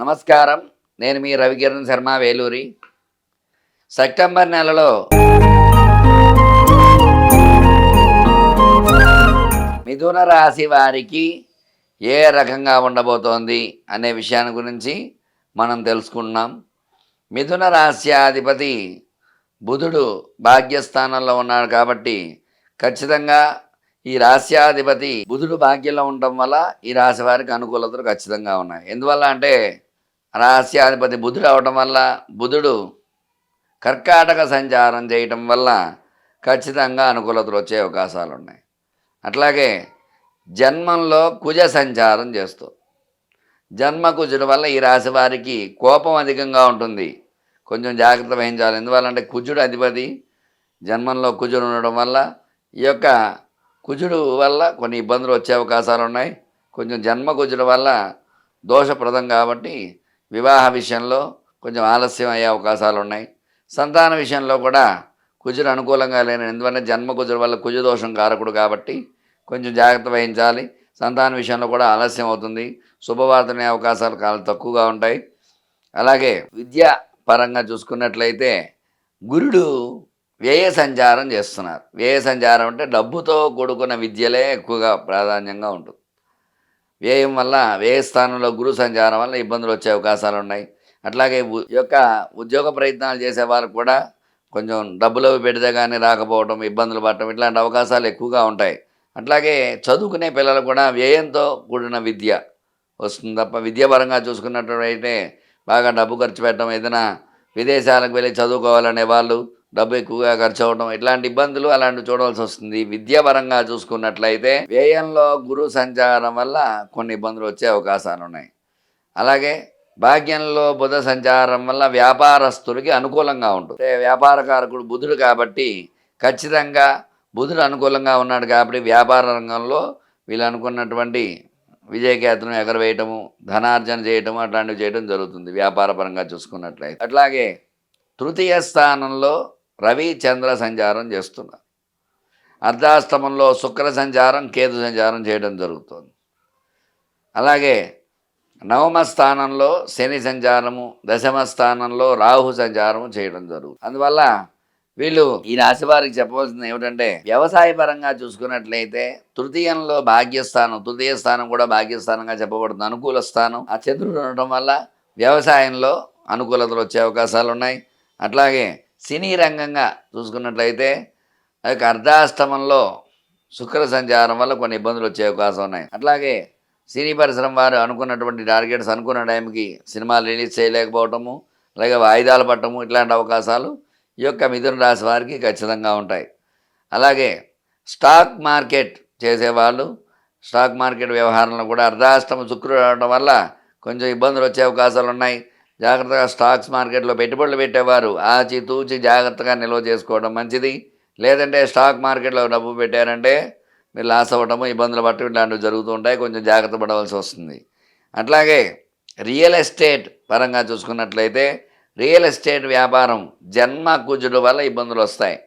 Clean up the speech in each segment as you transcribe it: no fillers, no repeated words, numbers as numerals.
నమస్కారం. నేను మీ రవికిరణ్ శర్మ వేలూరి. సెప్టెంబర్ నెలలో మిథున రాశి వారికి ఏ రకంగా ఉండబోతోంది అనే విషయాన్ని గురించి మనం తెలుసుకున్నాం. మిథున రాశ్యాధిపతి బుధుడు భాగ్యస్థానంలో ఉన్నాడు కాబట్టి ఖచ్చితంగా ఈ రాశ్యాధిపతి బుధుడు భాగ్యంలో ఉండటం వల్ల ఈ రాశి వారికి అనుకూలతలు ఖచ్చితంగా ఉన్నాయి. ఎందువల్ల అంటే రాశ్యాధిపతి బుధుడు అవటం వల్ల బుధుడు కర్కాటక సంచారం చేయటం వల్ల ఖచ్చితంగా అనుకూలతలు వచ్చే అవకాశాలు ఉన్నాయి. అట్లాగే జన్మంలో కుజ సంచారం చేస్తూ జన్మ కుజుడు వల్ల ఈ రాశి వారికి కోపం అధికంగా ఉంటుంది. కొంచెం జాగ్రత్త వహించాలి. ఎందువల్లంటే కుజుడు అధిపతి జన్మంలో కుజుడు ఉండడం వల్ల ఈ యొక్క కుజుడు వల్ల కొన్ని ఇబ్బందులు వచ్చే అవకాశాలు ఉన్నాయి. కొంచెం జన్మ కుజుడు వల్ల దోషప్రదం కాబట్టి వివాహ విషయంలో కొంచెం ఆలస్యం అయ్యే అవకాశాలు ఉన్నాయి. సంతాన విషయంలో కూడా కుజుడు అనుకూలంగా లేని, ఎందువల్ల జన్మ కుజుడు వల్ల కుజు దోషం కారకుడు కాబట్టి కొంచెం జాగ్రత్త వహించాలి. సంతాన విషయంలో కూడా ఆలస్యం అవుతుంది. శుభవార్తనే అవకాశాలు చాలా తక్కువగా ఉంటాయి. అలాగే విద్యా పరంగా చూసుకున్నట్లయితే గురుడు వ్యయ సంచారం చేస్తున్నారు. వ్యయ సంచారం అంటే డబ్బుతో కూడుకున్న విద్యలే ఎక్కువగా ప్రాధాన్యంగా ఉంటుంది. వ్యయం వల్ల వ్యయ స్థానంలో గురు సంచారం వల్ల ఇబ్బందులు వచ్చే అవకాశాలు ఉన్నాయి. అట్లాగే ఈ యొక్క ఉద్యోగ ప్రయత్నాలు చేసే వారికి కూడా కొంచెం డబ్బులు పెడితే కానీ రాకపోవడం, ఇబ్బందులు పడటం ఇట్లాంటి అవకాశాలు ఎక్కువగా ఉంటాయి. అట్లాగే చదువుకునే పిల్లలు కూడా వ్యయంతో కూడిన విద్య వస్తుంది తప్ప విద్యాపరంగా చూసుకున్నట్లయితే బాగా డబ్బు ఖర్చు పెట్టడం, ఏదైనా విదేశాలకు వెళ్ళి చదువుకోవాలనే వాళ్ళు డబ్బు ఎక్కువగా ఖర్చు అవ్వడం ఇట్లాంటి ఇబ్బందులు అలాంటివి చూడవలసి వస్తుంది. విద్యాపరంగా చూసుకున్నట్లయితే వ్యయంలో గురు సంచారం వల్ల కొన్ని ఇబ్బందులు వచ్చే అవకాశాలు ఉన్నాయి. అలాగే భాగ్యంలో బుధ సంచారం వల్ల వ్యాపారస్తులకి అనుకూలంగా ఉంటుంది. వ్యాపారకారకుడు బుధుడు కాబట్టి ఖచ్చితంగా బుధుడు అనుకూలంగా ఉన్నాడు కాబట్టి వ్యాపార రంగంలో వీళ్ళు అనుకున్నటువంటి విజయకేతనం ఎగరవేయటము, ధనార్జన చేయటము అట్లాంటివి చేయడం జరుగుతుంది వ్యాపార పరంగా చూసుకున్నట్లయితే. అట్లాగే తృతీయ స్థానంలో రవి చంద్ర సంచారం చేస్తున్నారు. అర్ధాష్టమంలో శుక్ర సంచారం, కేతు సంచారం చేయడం జరుగుతుంది. అలాగే నవమ స్థానంలో శని సంచారము, దశమ స్థానంలో రాహు సంచారము చేయడం జరుగుతుంది. అందువల్ల వీళ్ళు ఈ రాశి వారికి చెప్పవలసింది ఏమిటంటే వ్యవసాయ పరంగా చూసుకున్నట్లయితే తృతీయంలో భాగ్యస్థానం, తృతీయ స్థానం కూడా భాగ్యస్థానంగా చెప్పబడుతుంది, అనుకూల స్థానం. ఆ చంద్రుడు ఉండటం వల్ల వ్యవసాయంలో అనుకూలతలు వచ్చే అవకాశాలు ఉన్నాయి. అట్లాగే సినీ రంగంగా చూసుకున్నట్లయితే అర్ధాష్టమంలో శుక్ర సంచారం వల్ల కొన్ని ఇబ్బందులు వచ్చే అవకాశం ఉన్నాయి. అట్లాగే సినీ పరిశ్రమ వారు అనుకున్నటువంటి టార్గెట్స్ అనుకున్న టైంకి సినిమాలు రిలీజ్ చేయలేకపోవటము, అలాగే వాయిదాలు పట్టము ఇట్లాంటి అవకాశాలు ఈ యొక్క మిథున రాశి వారికి ఖచ్చితంగా ఉంటాయి. అలాగే స్టాక్ మార్కెట్ చేసేవాళ్ళు స్టాక్ మార్కెట్ వ్యవహారంలో కూడా అర్ధాష్టమ శుక్రుడు రావడం వల్ల కొంచెం ఇబ్బందులు వచ్చే అవకాశాలు ఉన్నాయి. జాగ్రత్తగా స్టాక్స్ మార్కెట్లో పెట్టుబడులు పెట్టేవారు ఆచితూచి జాగ్రత్తగా నిల్వ చేసుకోవడం మంచిది. లేదంటే స్టాక్ మార్కెట్లో డబ్బు పెట్టారంటే మీరు లాస్ అవ్వడము, ఇబ్బందులు పట్టడం ఇలాంటివి జరుగుతూ ఉంటాయి. కొంచెం జాగ్రత్త పడవలసి వస్తుంది. అట్లాగే రియల్ ఎస్టేట్ పరంగా చూసుకున్నట్లయితే రియల్ ఎస్టేట్ వ్యాపారం జన్మ కుజుడు వల్ల ఇబ్బందులు వస్తాయి.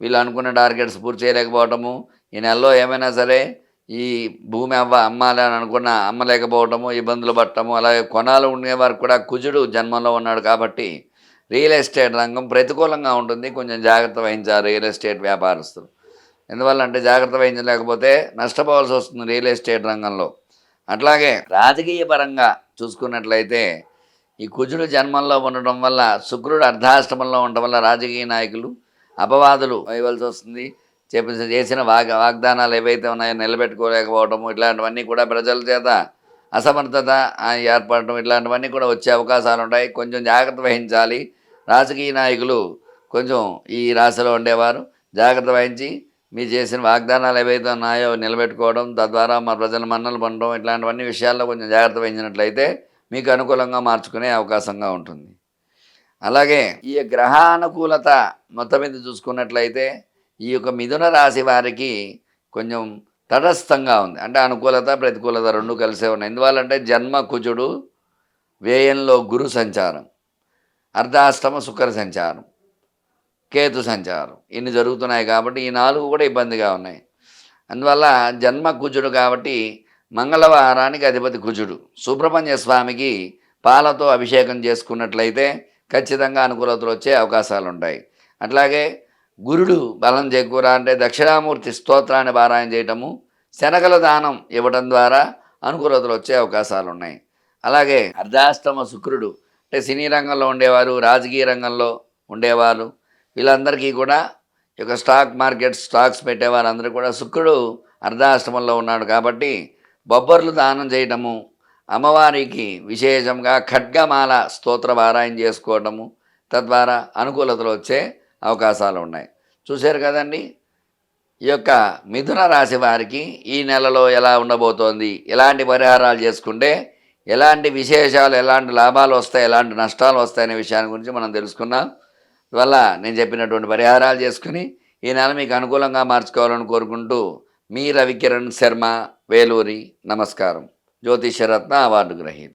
వీళ్ళు అనుకున్న టార్గెట్స్ పూర్తి చేయలేకపోవటము, ఈ నెలలో ఏమైనా సరే ఈ భూమి అమ్మాలి అని అనుకున్న అమ్మలేకపోవటము, ఇబ్బందులు పట్టడము. అలాగే కొనాలు ఉండేవారు కూడా కుజుడు జన్మంలో ఉన్నాడు కాబట్టి రియల్ ఎస్టేట్ రంగం ప్రతికూలంగా ఉంటుంది. కొంచెం జాగ్రత్త వహించాలి రియల్ ఎస్టేట్ వ్యాపారస్తులు. ఎందువల్ల అంటే జాగ్రత్త వహించలేకపోతే నష్టపోవాల్సి వస్తుంది రియల్ ఎస్టేట్ రంగంలో. అట్లాగే రాజకీయ పరంగా చూసుకున్నట్లయితే ఈ కుజుడు జన్మంలో ఉండడం వల్ల శుక్రుడు అర్ధాష్టమంలో ఉండడం వల్ల రాజకీయ నాయకులు అపవాదులు వేయవలసి వస్తుంది. చేసిన వాగ్దానాలు ఏవైతే ఉన్నాయో నిలబెట్టుకోలేకపోవడము ఇట్లాంటివన్నీ కూడా ప్రజల చేత అసమర్థత ఏర్పడటం ఇట్లాంటివన్నీ కూడా వచ్చే అవకాశాలు ఉంటాయి. కొంచెం జాగ్రత్త వహించాలి రాజకీయ నాయకులు. కొంచెం ఈ రాశిలో ఉండేవారు జాగ్రత్త వహించి మీరు చేసిన వాగ్దానాలు ఏవైతే ఉన్నాయో నిలబెట్టుకోవడం, తద్వారా మా ప్రజల మన్నలు పొందడం ఇట్లాంటివన్నీ విషయాల్లో కొంచెం జాగ్రత్త వహించినట్లయితే మీకు అనుకూలంగా మార్చుకునే అవకాశంగా ఉంటుంది. అలాగే ఈ గ్రహానుకూలత మొత్తం మీద చూసుకున్నట్లయితే ఈ యొక్క మిథున రాశి వారికి కొంచెం తటస్థంగా ఉంది. అంటే అనుకూలత ప్రతికూలత రెండు కలిసే ఉన్నాయి. ఎందువల్లంటే జన్మ కుజుడు, వ్యయంలో గురు సంచారం, అర్ధాష్టమ శుక్ర సంచారం, కేతు సంచారం ఇన్ని జరుగుతున్నాయి కాబట్టి ఈ నాలుగు కూడా ఇబ్బందిగా ఉన్నాయి. అందువల్ల జన్మ కుజుడు కాబట్టి మంగళవారానికి అధిపతి కుజుడు. సుబ్రహ్మణ్య స్వామికి పాలతో అభిషేకం చేసుకున్నట్లయితే ఖచ్చితంగా అనుకూలతలు వచ్చే అవకాశాలు ఉంటాయి. అట్లాగే గురుడు బలం చేకూర అంటే దక్షిణామూర్తి స్తోత్రాన్ని పారాయణ చేయటము, శనగల దానం ఇవ్వడం ద్వారా అనుకూలతలు వచ్చే అవకాశాలు ఉన్నాయి. అలాగే అర్ధాష్టమ శుక్రుడు అంటే సినీ రంగంలో ఉండేవారు, రాజకీయ రంగంలో ఉండేవారు, వీళ్ళందరికీ కూడా ఈ యొక్క స్టాక్ మార్కెట్ స్టాక్స్ పెట్టేవారు అందరూ కూడా శుక్రుడు అర్ధాష్టమంలో ఉన్నాడు కాబట్టి బొబ్బర్లు దానం చేయటము, అమ్మవారికి విశేషంగా ఖడ్గమాల స్తోత్ర పారాయణ చేసుకోవటము, తద్వారా అనుకూలతలు వచ్చే అవకాశాలు ఉన్నాయి. చూశారు కదండి, ఈ యొక్క మిథున రాశి వారికి ఈ నెలలో ఎలా ఉండబోతోంది, ఎలాంటి పరిహారాలు చేసుకుంటే ఎలాంటి విశేషాలు, ఎలాంటి లాభాలు వస్తాయి, ఎలాంటి నష్టాలు వస్తాయనే విషయాన్ని గురించి మనం తెలుసుకున్నాం. అందువల్ల నేను చెప్పినటువంటి పరిహారాలు చేసుకుని ఈ నెల మీకు అనుకూలంగా మార్చుకోవాలని కోరుకుంటూ మీ రవికిరణ్ శర్మ, వేలూరి. నమస్కారం. జ్యోతిష్యరత్న అవార్డు గ్రహీత.